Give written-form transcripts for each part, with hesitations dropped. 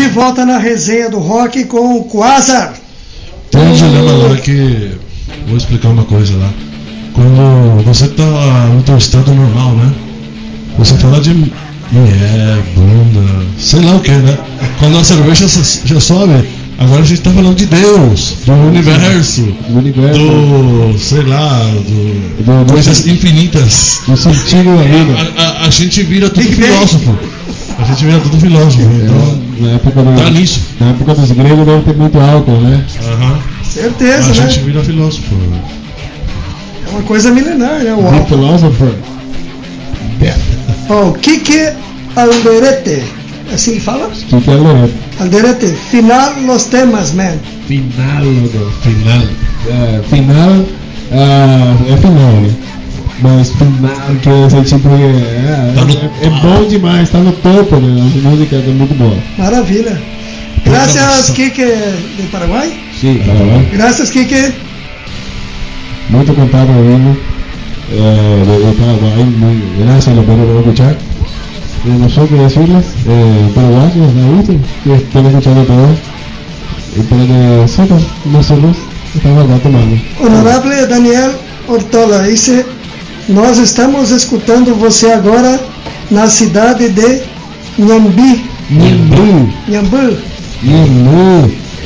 De volta na resenha do rock com o Quasar. Tem um dilema lá que... Vou explicar uma coisa lá. Quando você tá no teu estado normal, né? Você fala de bunda, sei lá o que, né? Quando a cerveja já sobe, agora a gente tá falando de Deus, do universo, do, sei lá, do coisas infinitas. Do sentido da vida. A gente vira tudo filósofo. A gente vira tudo filósofo, então na época tá nisso. Na época dos gregos deve ter muito álcool, né? Certeza, a né? A gente vira filósofo. É uma coisa milenar, né? O álcool. Philosopher. O Kike Alderete. Assim que fala? Kike Alderete. Alderete. Final los temas, man. Final. Final é final, né? Mas final quer dizer tipo é bom demais, tá no topo, né? As músicas é muito boa. Maravilha. Graças, Kike de Paraguai? Sim, Paraguai. Graças, Kike. Muito contado ouvindo de Paraguay, gracias a los perros por escuchar. No sé qué decirles, paraguayos, la última, que están escuchando todo. Y para que sepan, nosotros estamos acá tomando. Honorável Daniel Ortola dice: nós estamos escutando você agora na cidade de Nhambi.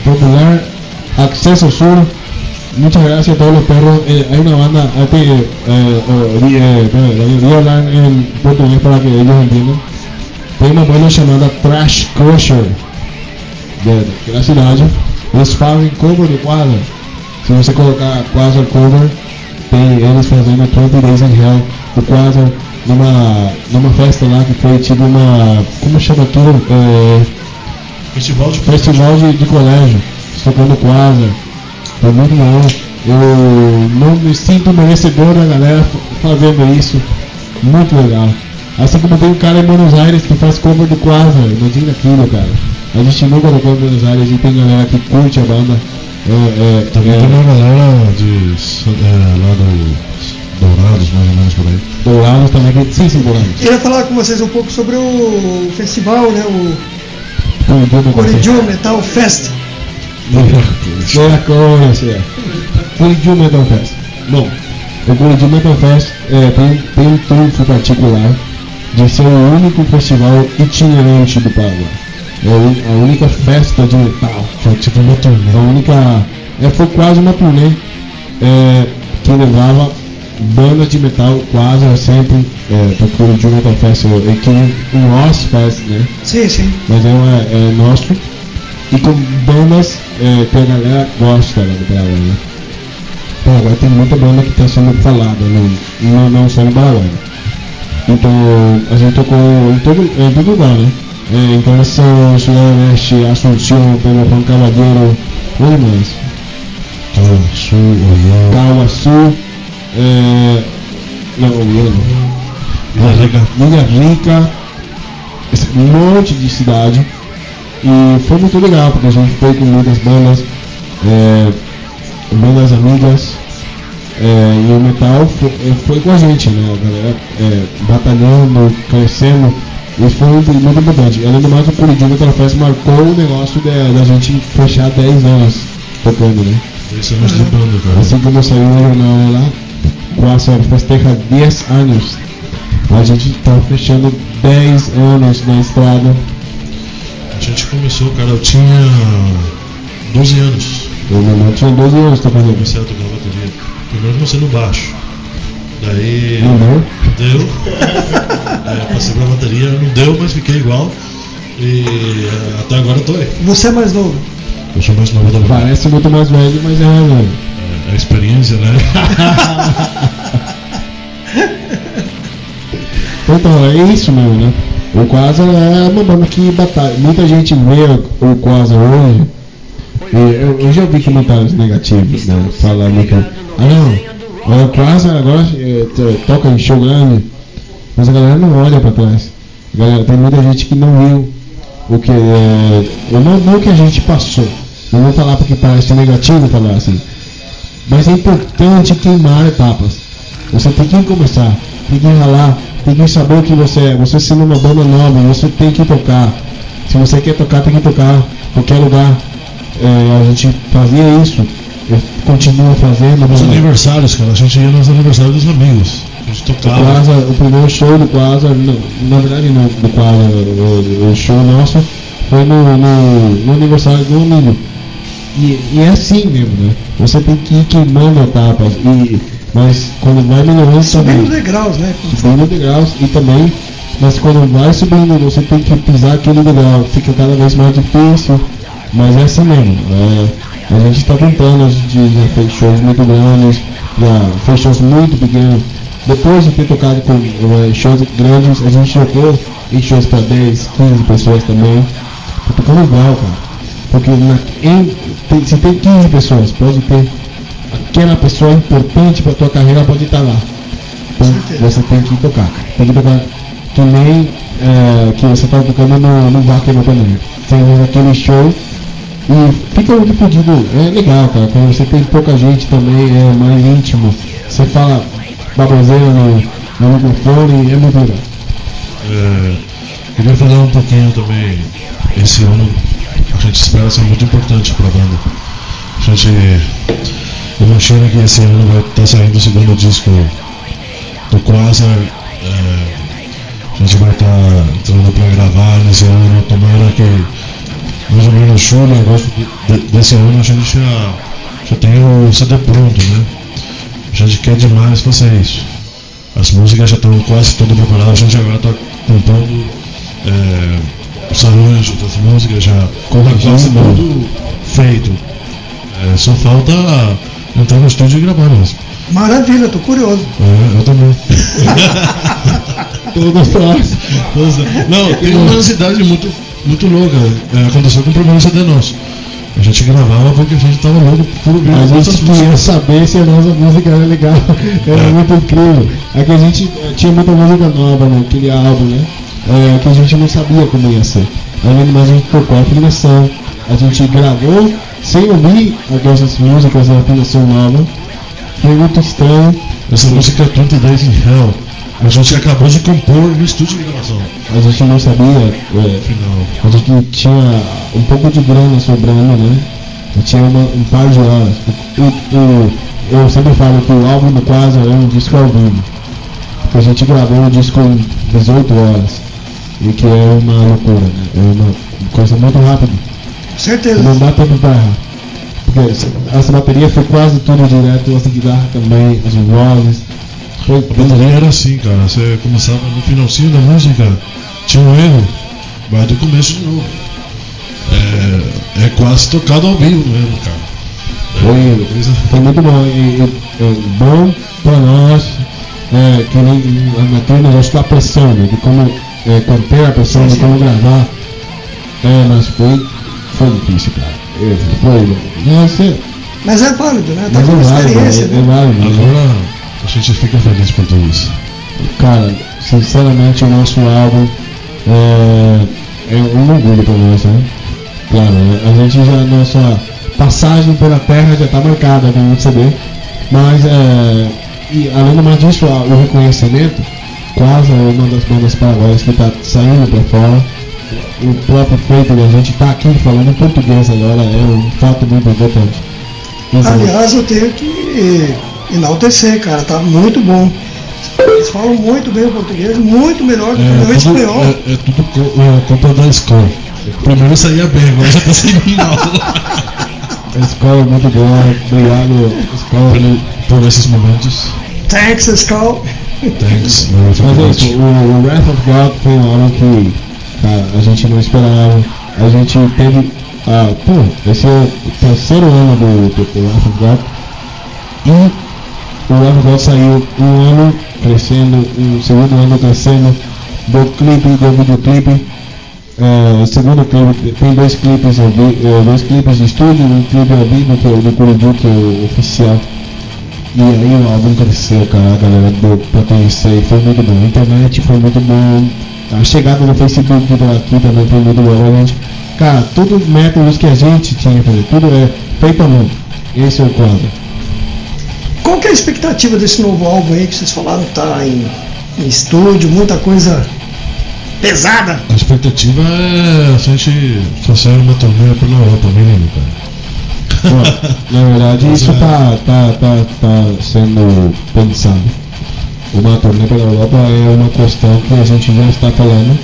Popular Acceso Sur. Muchas gracias a todos los perros. Hay una banda, voy a hablar en portugués para que ellos entiendan. Tem uma banda chamada Trash Crusher da cidade. Eles fazem cover do Quasar. Se você colocar Quasar cover, tem eles fazendo 20 Days in Hell do Quasar numa festa lá que foi tipo uma... Como chama aquilo? Festival de colégio. Tocando Quasar. Foi muito bom. Eu não me sinto merecedor da galera fazendo isso. Muito legal. Assim como tem um cara em Buenos Aires que faz cover do Quasar. Imagina aquilo, cara. A gente nunca tocou em Buenos Aires e tem galera que curte a banda. Também tem uma galera lá dos Dourados, mais ou menos por aí. Dourados também, sim, Dourados. Eu ia falar com vocês um pouco sobre o festival, né? O Curitiba Metal Fest. Curitiba Metal Fest. Bom, o Curitiba Metal Fest tem um trunfo particular de ser o único festival itinerante do Paraguai. É a única festa de metal. Foi tipo uma turnê. A única. Foi quase uma turnê que levava bandas de metal quase sempre para o Curitiba Metal Fest. É que um Ozfest, né? Sim. Mas é nosso. E com bandas que a galera gosta do Paraguai, né? Paraguai tem muita banda que está sendo falada, não só no Paraguai. Então a gente tocou em todo lugar, né? Encarnação, Cidade Leste, Assunção, Pedro Juan Caballero, onde mais? Cauaçu, Ilha Rica, um monte de cidade. E foi muito legal, porque a gente foi com muitas bandas, bandas amigas, e o metal foi com a gente, né? A galera batalhando, crescendo, e foi muito importante. Além do mais, o Curitiba Metal Fest marcou o negócio da gente fechar 10 anos tocando, né? 10 anos de banda, cara. Assim como saiu no jornal lá, Quasar festeja 10 anos. A gente tá fechando 10 anos na estrada. A gente começou, cara, eu tinha 12 anos. Eu tinha 12 anos tocando. Comecei a tocar bateria. Primeiro comecei no baixo. Daí. Não deu. Passei pra bateria, não deu, mas fiquei igual. E até agora eu tô aí. Você é mais novo? Eu sou mais novo da banda. Parece muito mais velho, mas é mais velho. É a experiência, né? Então, é isso mesmo, né? O Quasar é uma banda que batalha. Muita gente vê o Quasar hoje. E eu já ouvi comentários negativos, né? Falando que o Quasar agora toca em show grande, mas a galera não olha pra trás. Tem muita gente que não viu o que não o que a gente passou. Não vou falar porque parece negativo falar assim. Mas é importante queimar etapas. Você tem que começar, tem que ralar, tem que saber o que você é. Você sendo uma banda nova, você tem que tocar. Se você quer tocar, tem que tocar qualquer lugar. A gente fazia isso, continua fazendo. Os aniversários, cara, a gente ia nos aniversários dos amigos. A gente tocava. O primeiro show do Quasar, na verdade não do Quasar, o show nosso foi no aniversário do amigo. E é assim mesmo, né? Você tem que ir queimando etapas, mas quando vai melhorando subindo degraus, né? Subindo degraus e também, mas quando vai subindo você tem que pisar aquele degrau, fica cada vez mais difícil, mas é assim mesmo. A gente está tentando, a gente já fez shows muito grandes, já fez shows muito pequenos. Depois de ter tocado com shows grandes, a gente tocou em shows para 10, 15 pessoas também. Tá tocando igual, cara. Porque se tem 15 pessoas, pode ter aquela pessoa importante para tua carreira, pode estar lá. Então você tem que tocar, cara. Tem que tocar que nem que você está tocando no Wacken também. Tem aquele show e fica muito fodido. É legal, cara. Quando você tem pouca gente também, é mais íntimo. Você fala baboseira no microfone, é muito legal. Queria falar um pouquinho também. Esse ano a gente espera ser muito importante para a banda. A gente imagina que esse ano vai estar saindo o segundo disco do Quasar. A gente vai estar entrando para gravar nesse ano. Tomara que mais ou menos julho, agosto desse ano a gente já tem o CD pronto, né? A gente quer demais fazer isso. As músicas já estão quase todas preparadas, a gente agora está compondo os arranjos das músicas, já está quase tudo feito. Só falta entrar no estúdio e gravar mesmo. Maravilha, tô curioso. Eu também. Todos nós. Não, tem uma ansiedade muito louca. Aconteceu com o primeiro CD nosso. A gente gravava porque a gente tava louco por ouvir. A gente queria saber se a nossa música era legal. Era muito incrível. É que a gente tinha muita música nova naquele álbum, né? Que a gente não sabia como ia ser. Mas a gente tocou a afinação. A gente gravou sem ouvir aquelas músicas da afinação nova. Foi muito estranho. Essa música é 20 Days in Hell. A gente acabou de compor no estúdio de gravação. A gente não sabia, a gente tinha um pouco de grana sobrando, né? E tinha um par de horas. Eu sempre falo que o álbum do Quasar é um disco ao vivo. Porque a gente gravou um disco em 18 horas. E que é uma loucura, né? É uma coisa muito rápida. Certeza. Não dá tempo pra errar. Porque essa bateria foi quase tudo direto, essa guitarra também, as vozes. A bateria era assim, cara. Você começava no finalzinho da música, tinha um erro, vai do começo de novo. É quase tocado ao vivo mesmo, cara. Foi muito bom. Bom pra nós, que nem naquele negócio da pressão, né, de como conter a pressão, de como gravar. Mas foi difícil, cara. Mas é válido, né? Tá Mas com experiência, né? válido. Agora a gente fica feliz por tudo isso. Cara, sinceramente o nosso álbum é um orgulho pra nós, né? Claro, a gente já, nossa passagem pela terra já tá marcada com um CD, mas e além do mais disso, o reconhecimento, Quasar é uma das bandas paraguaias que tá saindo pra fora. O próprio feito da gente tá aqui falando português agora é um fato muito importante. Aliás, eu tenho que enaltecer, cara, tá muito bom. Eles falam muito bem o português, muito melhor do que o espanhol. É tudo culpa da escola. Primeiro saía bem, agora já tá saindo mal. A escola é muito boa, obrigado escola por esses momentos. Thanks, escola. Thanks. Mas é isso, o Wrath of God foi um álbum que, cara, a gente não esperava. A gente teve. Esse é o terceiro ano do Wrath of God. E o Wrath of God saiu um ano crescendo, o segundo ano crescendo, do videoclipe. O segundo clipe, tem dois clipes de estúdio, um clipe ao vivo, que é o do Curitiba, que é o oficial. E aí o álbum cresceu, cara, a galera deu pra conhecer, foi muito bom. A internet foi muito bom, a chegada no Facebook aqui também foi muito bom. A gente, cara, todos os métodos que a gente tinha que fazer, tudo é feito à mão. Esse é o quadro. Qual que é a expectativa desse novo álbum aí que vocês falaram que tá em estúdio, muita coisa pesada. A expectativa é a gente fazer uma turnê pela Europa, mínimo, cara. Bom, na verdade, isso tá sendo pensado. Uma turnê pela Europa é uma questão que a gente já está falando,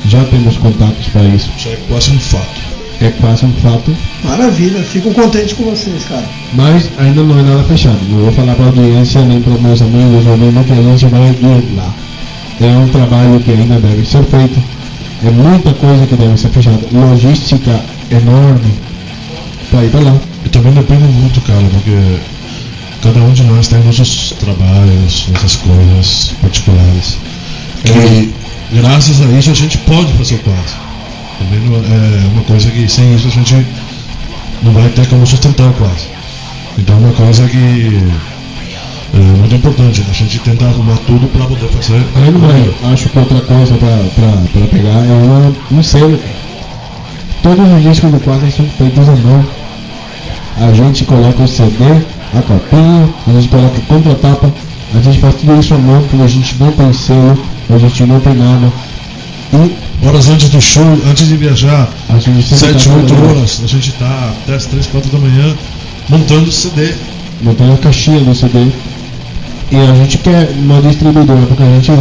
já temos contatos para isso. Isso é quase um fato. É quase um fato. Maravilha, fico contente com vocês, cara. Mas ainda não é nada fechado. Não vou falar para a audiência nem para meus amigos ou nem que a gente vai ir lá. É um trabalho que ainda deve ser feito. É muita coisa que deve ser fechada. Logística enorme para ir para lá. E também depende muito, cara, porque cada um de nós tem nossos trabalhos, nossas coisas particulares. E graças a isso a gente pode fazer o quase. Também não é uma coisa que sem isso a gente não vai ter como sustentar o quase. Então é uma coisa que é muito importante, a gente tentar arrumar tudo para poder fazer. Acho que outra coisa para pegar é um selo. Todos os discos do quadro são feitos à mão. A gente coloca o CD, a capinha, a gente coloca a contratapa, a gente faz tudo isso à mão, porque a gente não tem selo, a gente não tem nada. E horas antes do show, antes de viajar, a gente 7, 8 horas, a gente tá até as 3, 4 da manhã montando o CD. Montando a caixinha do CD. E a gente quer uma distribuidora, porque a gente.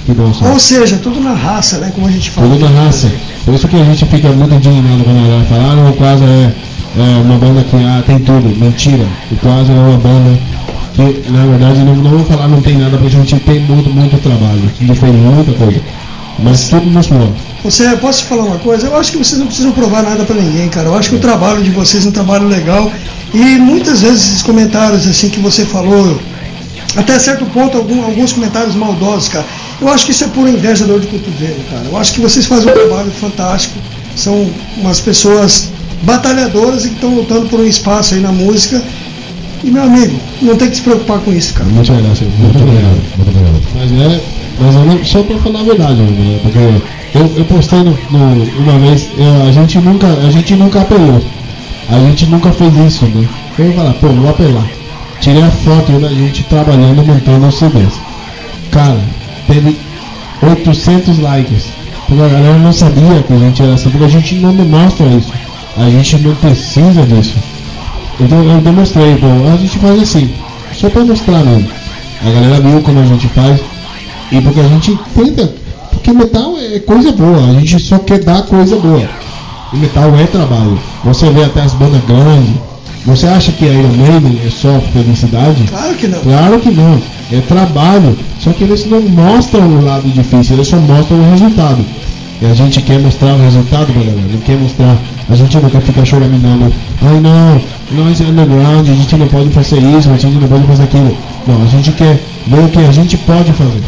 Que bom som. Ou seja, tudo na raça, né? Como a gente fala. Tudo na raça. Por isso que a gente fica muito indignado quando a galera fala, não, o Quasar é uma banda que tem tudo. Mentira. O Quasar é uma banda que, na verdade, não vou falar não tem nada, porque a gente tem muito trabalho. A gente fez muita coisa. Mas tudo nos move. Você, posso te falar uma coisa? Eu acho que vocês não precisam provar nada pra ninguém, cara. Eu acho que o trabalho de vocês é um trabalho legal. E muitas vezes esses comentários assim que você falou, até certo ponto, alguns comentários maldosos, cara. Eu acho que isso é pura inveja, dor de cotovelo, cara. Eu acho que vocês fazem um trabalho fantástico. São umas pessoas batalhadoras e que estão lutando por um espaço aí na música. E, meu amigo, não tem que se preocupar com isso, cara. Muito legal, senhor. Muito obrigado. Mas eu não, só pra falar a verdade, né? Porque eu postei uma vez, a gente nunca apelou. A gente nunca fez isso, né? Eu ia falar, pô, vou apelar. Tirei a foto da gente trabalhando, montando os CDs. Cara, teve 800 likes. Porque a galera não sabia que a gente era assim, porque a gente não demonstra isso. A gente não precisa disso. Então eu demonstrei, pô, a gente faz assim, só pra mostrar mesmo. A galera viu como a gente faz. E porque a gente tenta, porque metal é coisa boa, a gente só quer dar coisa boa. E metal é trabalho. Você vê até as bandas grandes. Você acha que a Iron Maiden é só felicidade? Claro que não. Claro que não. É trabalho. Só que eles não mostram o lado difícil, eles só mostram o resultado. E a gente quer mostrar o resultado pra galera. Não quer mostrar. A gente não quer ficar choraminando. Ai não, nós é underground, a gente não pode fazer isso, a gente não pode fazer aquilo. Não, a gente quer ver o que a gente pode fazer.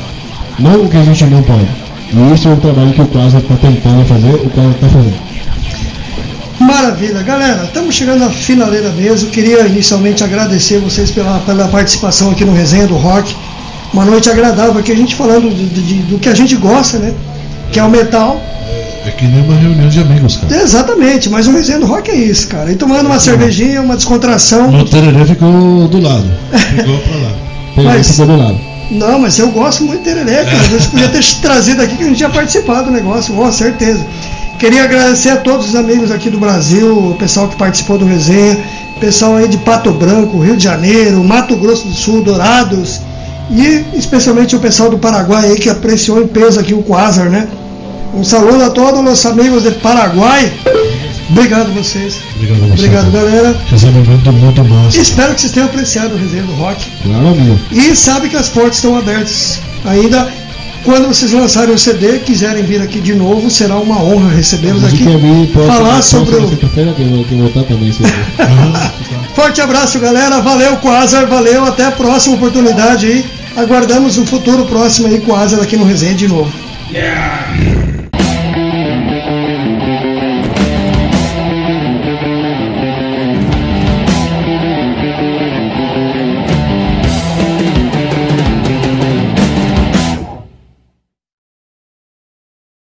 Não o que a gente não pode. E isso é um trabalho que o Quasar está tentando fazer, o Quasar está fazendo. Maravilha, galera, estamos chegando à finaleira mesmo. Queria inicialmente agradecer vocês pela participação aqui no Resenha do Rock. Uma noite agradável aqui, a gente falando do que a gente gosta, né? Que é o metal. É que nem uma reunião de amigos, cara. Exatamente, mas o Resenha do Rock é isso, cara. E tomando uma cervejinha, uma descontração. O Tererê ficou do lado. Ficou pra lá. Mas, ficou do lado. Não, mas eu gosto muito de tereré, cara. Você podia ter trazido aqui que a gente tinha participado do negócio, com certeza. Queria agradecer a todos os amigos aqui do Brasil, o pessoal que participou do Resenha, pessoal aí de Pato Branco, Rio de Janeiro, Mato Grosso do Sul, Dourados, e especialmente o pessoal do Paraguai aí que apreciou em peso aqui o Quasar, né? Um saludo a todos os nossos amigos de Paraguai. Obrigado a vocês. Obrigado a você. Obrigado, galera. Recebimento muito massa. Espero que vocês tenham apreciado o Resenha do Rock. Claro, amigo. E sabe que as portas estão abertas ainda. Quando vocês lançarem o CD, quiserem vir aqui de novo, será uma honra recebê-los aqui. Falar sobre o... Forte abraço, galera. Valeu, Quasar. Valeu. Até a próxima oportunidade aí. Aguardamos um futuro próximo aí, Quasar, aqui no Resenha de novo. Yeah!